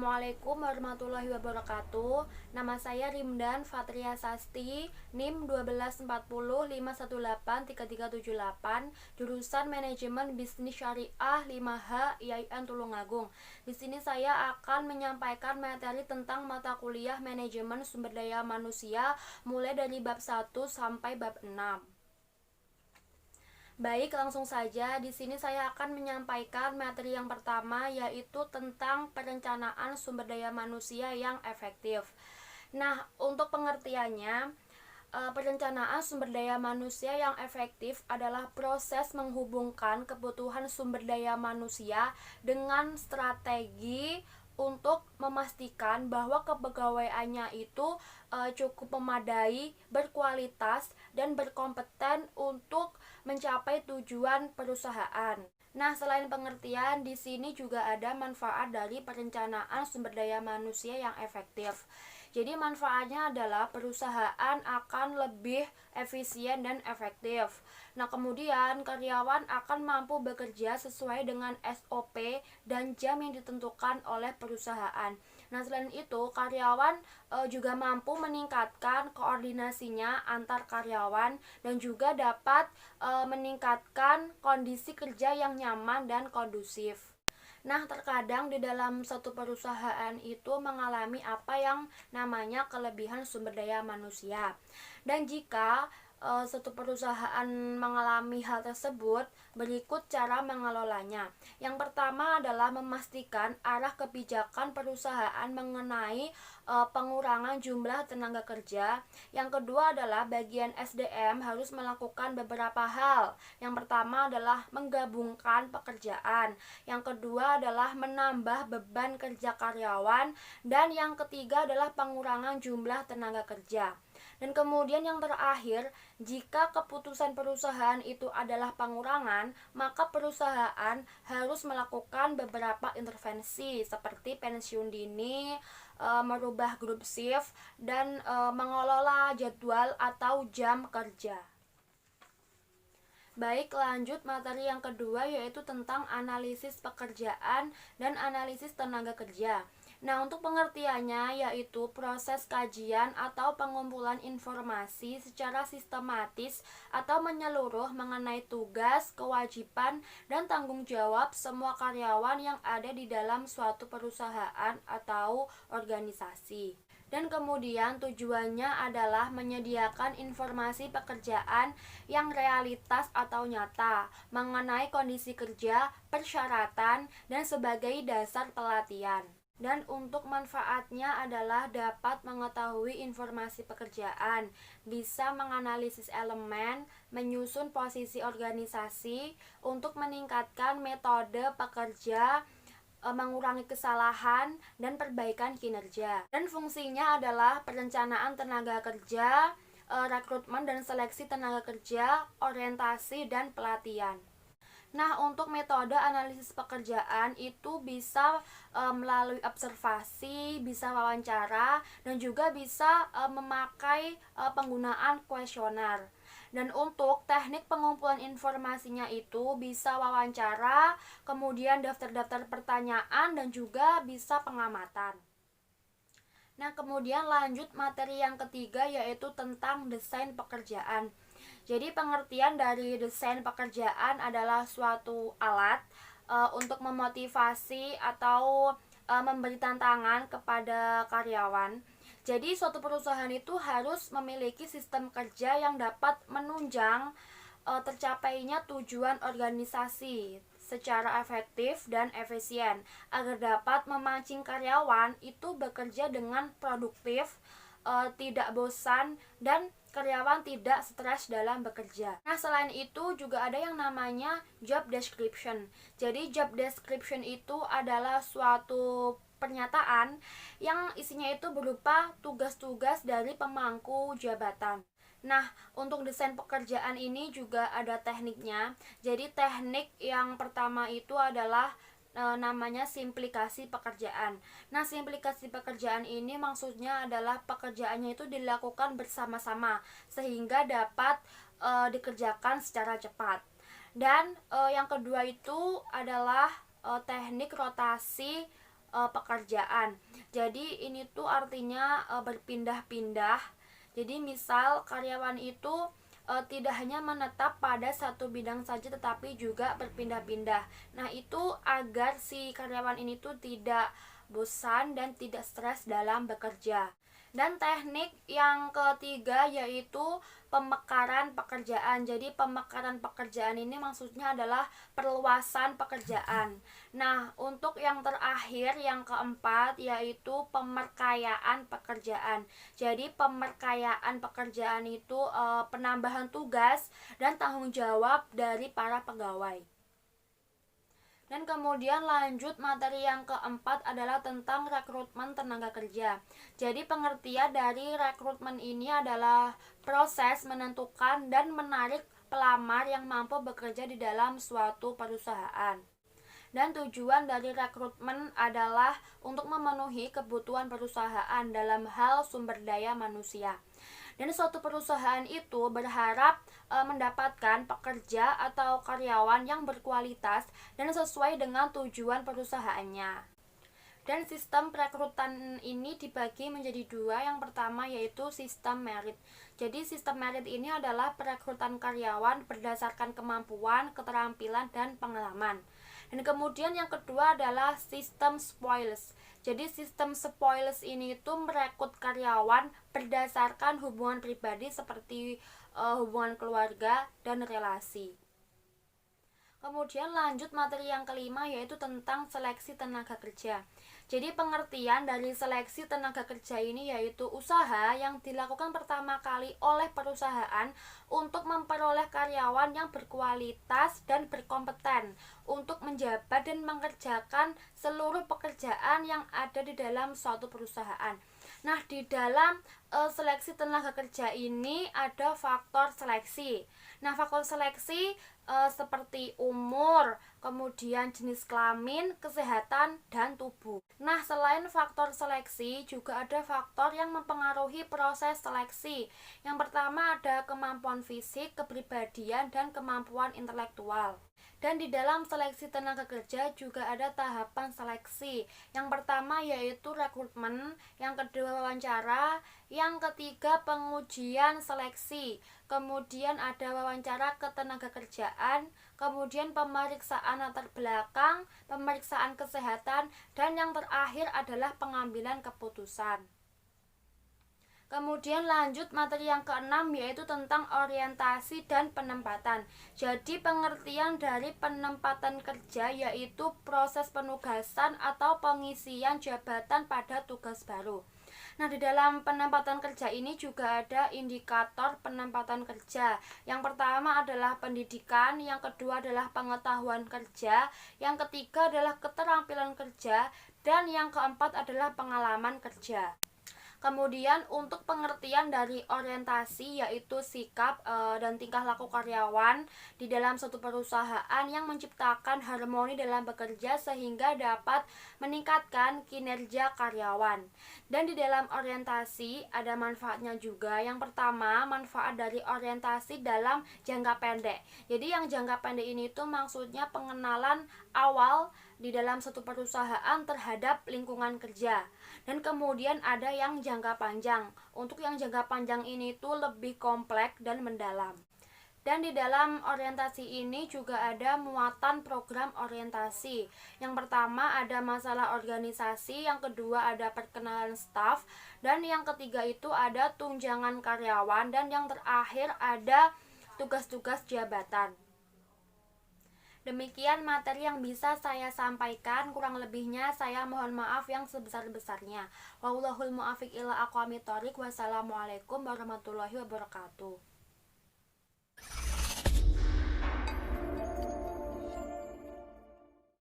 Assalamualaikum warahmatullahi wabarakatuh. Nama saya Rimdan Fatria Sasti, NIM 12405183378, jurusan Manajemen Bisnis Syariah 5H IAIN Tulungagung. Di sini saya akan menyampaikan materi tentang mata kuliah Manajemen Sumber Daya Manusia mulai dari bab 1 sampai bab 6. Baik, langsung saja. Di sini saya akan menyampaikan materi yang pertama, yaitu tentang perencanaan sumber daya manusia yang efektif. Nah, untuk pengertiannya, perencanaan sumber daya manusia yang efektif adalah proses menghubungkan kebutuhan sumber daya manusia dengan strategi untuk memastikan bahwa kepegawaiannya itu cukup memadai, berkualitas, dan berkompeten untuk mencapai tujuan perusahaan. Nah, selain pengertian, di sini juga ada manfaat dari perencanaan sumber daya manusia yang efektif. Jadi manfaatnya adalah perusahaan akan lebih efisien dan efektif. Nah, kemudian karyawan akan mampu bekerja sesuai dengan SOP dan jam yang ditentukan oleh perusahaan. Nah, selain itu, karyawan juga mampu meningkatkan koordinasinya antar karyawan dan juga dapat meningkatkan kondisi kerja yang nyaman dan kondusif. Nah, terkadang di dalam satu perusahaan itu mengalami apa yang namanya kelebihan sumber daya manusia. Dan jika satu perusahaan mengalami hal tersebut, berikut cara mengelolanya. Yang pertama adalah memastikan arah kebijakan perusahaan mengenai pengurangan jumlah tenaga kerja. Yang kedua adalah bagian SDM harus melakukan beberapa hal. Yang pertama adalah menggabungkan pekerjaan. Yang kedua adalah menambah beban kerja karyawan. Dan yang ketiga adalah pengurangan jumlah tenaga kerja. Dan kemudian yang terakhir, jika keputusan perusahaan itu adalah pengurangan, maka perusahaan harus melakukan beberapa intervensi seperti pensiun dini, merubah grup shift, dan mengelola jadwal atau jam kerja. Baik, lanjut materi yang kedua, yaitu tentang analisis pekerjaan dan analisis tenaga kerja. Nah, untuk pengertiannya yaitu proses kajian atau pengumpulan informasi secara sistematis atau menyeluruh mengenai tugas, kewajiban, dan tanggung jawab semua karyawan yang ada di dalam suatu perusahaan atau organisasi. Dan kemudian tujuannya adalah menyediakan informasi pekerjaan yang realitas atau nyata mengenai kondisi kerja, persyaratan, dan sebagai dasar pelatihan. Dan untuk manfaatnya adalah dapat mengetahui informasi pekerjaan, bisa menganalisis elemen, menyusun posisi organisasi untuk meningkatkan metode pekerja, mengurangi kesalahan, dan perbaikan kinerja. Dan fungsinya adalah perencanaan tenaga kerja, rekrutmen dan seleksi tenaga kerja, orientasi, dan pelatihan. Nah, untuk metode analisis pekerjaan itu bisa melalui observasi, bisa wawancara, dan juga bisa memakai penggunaan kuesioner. Dan untuk teknik pengumpulan informasinya itu bisa wawancara, kemudian daftar-daftar pertanyaan, dan juga bisa pengamatan. Nah, kemudian lanjut materi yang ketiga, yaitu tentang desain pekerjaan. Jadi pengertian dari desain pekerjaan adalah suatu alat untuk memotivasi atau memberi tantangan kepada karyawan. Jadi suatu perusahaan itu harus memiliki sistem kerja yang dapat menunjang tercapainya tujuan organisasi secara efektif dan efisien agar dapat memancing karyawan itu bekerja dengan produktif, tidak bosan, dan karyawan tidak stres dalam bekerja. Nah, selain itu juga ada yang namanya job description. Jadi job description itu adalah suatu pernyataan yang isinya itu berupa tugas-tugas dari pemangku jabatan. Nah, untuk desain pekerjaan ini juga ada tekniknya. Jadi teknik yang pertama itu adalah namanya simplikasi pekerjaan. Nah, simplikasi pekerjaan ini maksudnya adalah pekerjaannya itu dilakukan bersama-sama sehingga dapat dikerjakan secara cepat. Dan yang kedua itu adalah teknik rotasi pekerjaan. Jadi ini tuh artinya berpindah-pindah. Jadi misal karyawan itu tidak hanya menetap pada satu bidang saja tetapi juga berpindah-pindah. Nah, itu agar si karyawan ini tuh tidak bosan dan tidak stres dalam bekerja. Dan teknik yang ketiga yaitu pemekaran pekerjaan. Jadi pemekaran pekerjaan ini maksudnya adalah perluasan pekerjaan. Nah, untuk yang terakhir, yang keempat, yaitu pemerkayaan pekerjaan. Jadi pemerkayaan pekerjaan itu penambahan tugas dan tanggung jawab dari para pegawai. Dan kemudian lanjut, materi yang keempat adalah tentang rekrutmen tenaga kerja. Jadi pengertian dari rekrutmen ini adalah proses menentukan dan menarik pelamar yang mampu bekerja di dalam suatu perusahaan. Dan tujuan dari rekrutmen adalah untuk memenuhi kebutuhan perusahaan dalam hal sumber daya manusia. Dan suatu perusahaan itu berharap mendapatkan pekerja atau karyawan yang berkualitas dan sesuai dengan tujuan perusahaannya. Dan sistem perekrutan ini dibagi menjadi dua. Yang pertama yaitu sistem merit. Jadi sistem merit ini adalah perekrutan karyawan berdasarkan kemampuan, keterampilan, dan pengalaman. Dan kemudian yang kedua adalah sistem spoils. Jadi sistem spoils ini itu merekrut karyawan berdasarkan hubungan pribadi seperti hubungan keluarga dan relasi. Kemudian lanjut, materi yang kelima yaitu tentang seleksi tenaga kerja. Jadi pengertian dari seleksi tenaga kerja ini yaitu usaha yang dilakukan pertama kali oleh perusahaan untuk memperoleh karyawan yang berkualitas dan berkompeten untuk menjabat dan mengerjakan seluruh pekerjaan yang ada di dalam suatu perusahaan. Nah, di dalam seleksi tenaga kerja ini ada faktor seleksi. Nah, faktor seleksi seperti umur, kemudian jenis kelamin, kesehatan, dan tubuh. Nah, selain faktor seleksi, juga ada faktor yang mempengaruhi proses seleksi. Yang pertama ada kemampuan fisik, kepribadian, dan kemampuan intelektual. Dan di dalam seleksi tenaga kerja juga ada tahapan seleksi. Yang pertama yaitu rekrutmen, yang kedua wawancara, yang ketiga pengujian seleksi, kemudian ada wawancara ketenaga kerjaan, kemudian pemeriksaan latar belakang, pemeriksaan kesehatan, dan yang terakhir adalah pengambilan keputusan. Kemudian lanjut, materi yang keenam yaitu tentang orientasi dan penempatan. Jadi pengertian dari penempatan kerja yaitu proses penugasan atau pengisian jabatan pada tugas baru. Nah, di dalam penempatan kerja ini juga ada indikator penempatan kerja. Yang pertama adalah pendidikan, yang kedua adalah pengetahuan kerja, yang ketiga adalah keterampilan kerja, dan yang keempat adalah pengalaman kerja. Kemudian untuk pengertian dari orientasi yaitu sikap dan tingkah laku karyawan di dalam suatu perusahaan yang menciptakan harmoni dalam bekerja sehingga dapat meningkatkan kinerja karyawan. Dan di dalam orientasi ada manfaatnya juga. Yang pertama, manfaat dari orientasi dalam jangka pendek. Jadi yang jangka pendek ini itu maksudnya pengenalan awal di dalam suatu perusahaan terhadap lingkungan kerja. Dan kemudian ada yang jangka panjang. Untuk yang jangka panjang ini tuh lebih kompleks dan mendalam. Dan di dalam orientasi ini juga ada muatan program orientasi. Yang pertama ada masalah organisasi, yang kedua ada perkenalan staf, dan yang ketiga itu ada tunjangan karyawan, dan yang terakhir ada tugas-tugas jabatan. Demikian materi yang bisa saya sampaikan, kurang lebihnya saya mohon maaf yang sebesar-besarnya. Wallahul muwaffiq ila aqwamit thoriq. Wassalamualaikum warahmatullahi wabarakatuh.